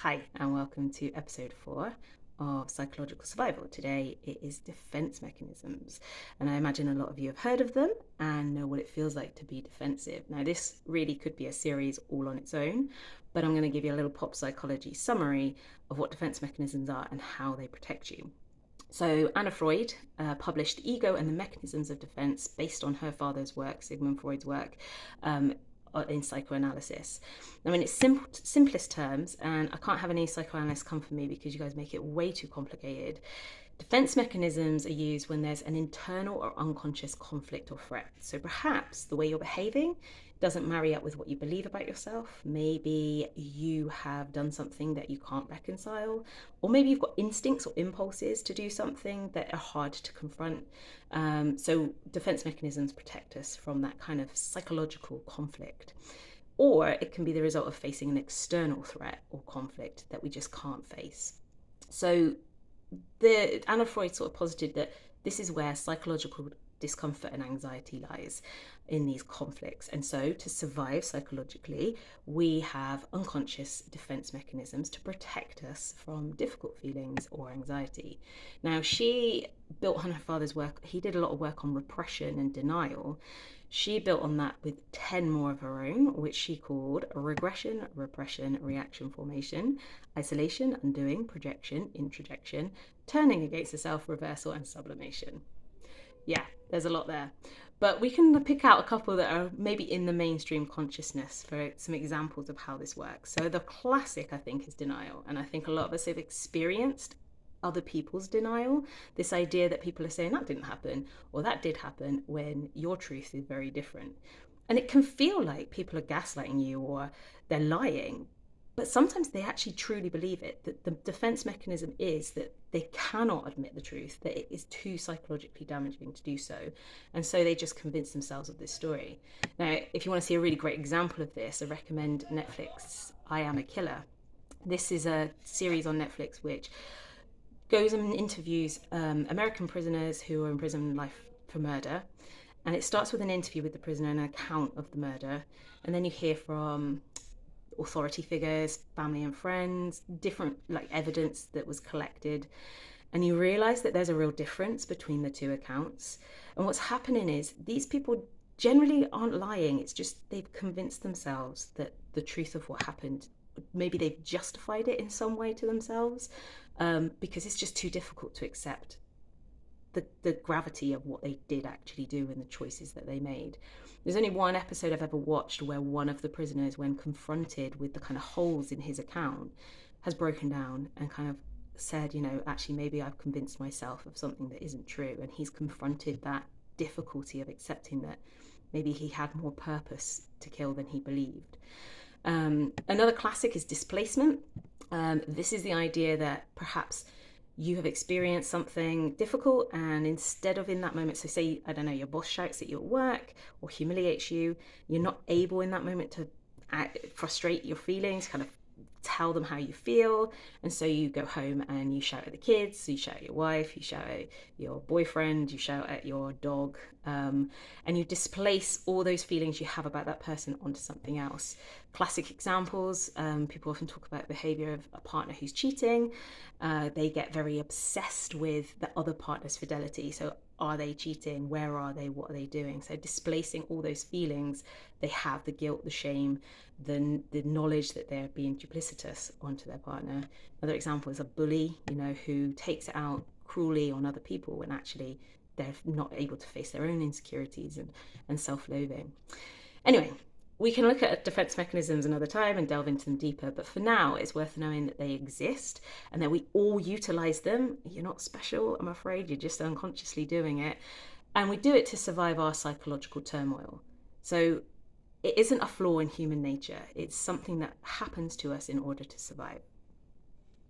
Hi, and welcome to episode 4 of Psychological Survival. Today it is defense mechanisms, and I imagine a lot of you have heard of them and know what it feels like to be defensive. Now, this really could be a series all on its own, but I'm going to give you a little pop psychology summary of what defense mechanisms are and how they protect you. So, Anna Freud published Ego and the Mechanisms of Defense based on her father's work, Sigmund Freud's work, um, in psychoanalysis. Now, in its simplest terms, and I can't have any psychoanalysts come for me because you guys make it way too complicated, defense mechanisms are used when there's an internal or unconscious conflict or threat. So perhaps the way you're behaving doesn't marry up with what you believe about yourself. Maybe you have done something that you can't reconcile, or maybe you've got instincts or impulses to do something that are hard to confront. So defense mechanisms protect us from that kind of psychological conflict. Or it can be the result of facing an external threat or conflict that we just can't face. So Anna Freud sort of posited that this is where psychological discomfort and anxiety lies in these conflicts. And so to survive psychologically, we have unconscious defense mechanisms to protect us from difficult feelings or anxiety. Now, she built on her father's work. He did a lot of work on repression and denial. She built on that with 10 more of her own, which she called regression, repression, reaction formation, isolation, undoing, projection, introjection, turning against the self, reversal, and sublimation. Yeah, there's a lot there. But we can pick out a couple that are maybe in the mainstream consciousness for some examples of how this works. So the classic, I think, is denial. And I think a lot of us have experienced other people's denial. This idea that people are saying that didn't happen or that did happen when your truth is very different. And it can feel like people are gaslighting you or they're lying, but sometimes they actually truly believe it, that the defense mechanism is that they cannot admit the truth, that it is too psychologically damaging to do so. And so they just convince themselves of this story. Now, if you want to see a really great example of this, I recommend Netflix I Am a Killer. This is a series on Netflix which goes and interviews American prisoners who are in prison life for murder. And it starts with an interview with the prisoner and an account of the murder. And then you hear from authority figures, family and friends, different like evidence that was collected. And you realize that there's a real difference between the two accounts. And what's happening is these people generally aren't lying. It's just they've convinced themselves that the truth of what happened, maybe they've justified it in some way to themselves, because it's just too difficult to accept the gravity of what they did actually do and the choices that they made. There's only one episode I've ever watched where one of the prisoners, when confronted with the kind of holes in his account, has broken down and kind of said, actually, maybe I've convinced myself of something that isn't true. And he's confronted that difficulty of accepting that maybe he had more purpose to kill than he believed. Another classic is displacement. This is the idea that perhaps you have experienced something difficult, and instead of in that moment, so say, I don't know, your boss shouts at you at work or humiliates you, you're not able in that moment to frustrate your feelings, kind of tell them how you feel. And so you go home and you shout at the kids, you shout at your wife, you shout at your boyfriend, you shout at your dog, and you displace all those feelings you have about that person onto something else. Classic examples, people often talk about behavior of a partner who's cheating. They get very obsessed with the other partner's fidelity. So are they cheating? Where are they? What are they doing? So displacing all those feelings they have, the guilt, the shame, the knowledge that they're being duplicitous onto their partner. Another example is a bully, who takes it out cruelly on other people when actually they're not able to face their own insecurities and self-loathing. Anyway, we can look at defense mechanisms another time and delve into them deeper, but for now it's worth knowing that they exist and that we all utilize them. You're not special, I'm afraid, you're just unconsciously doing it. And we do it to survive our psychological turmoil. So it isn't a flaw in human nature. It's something that happens to us in order to survive.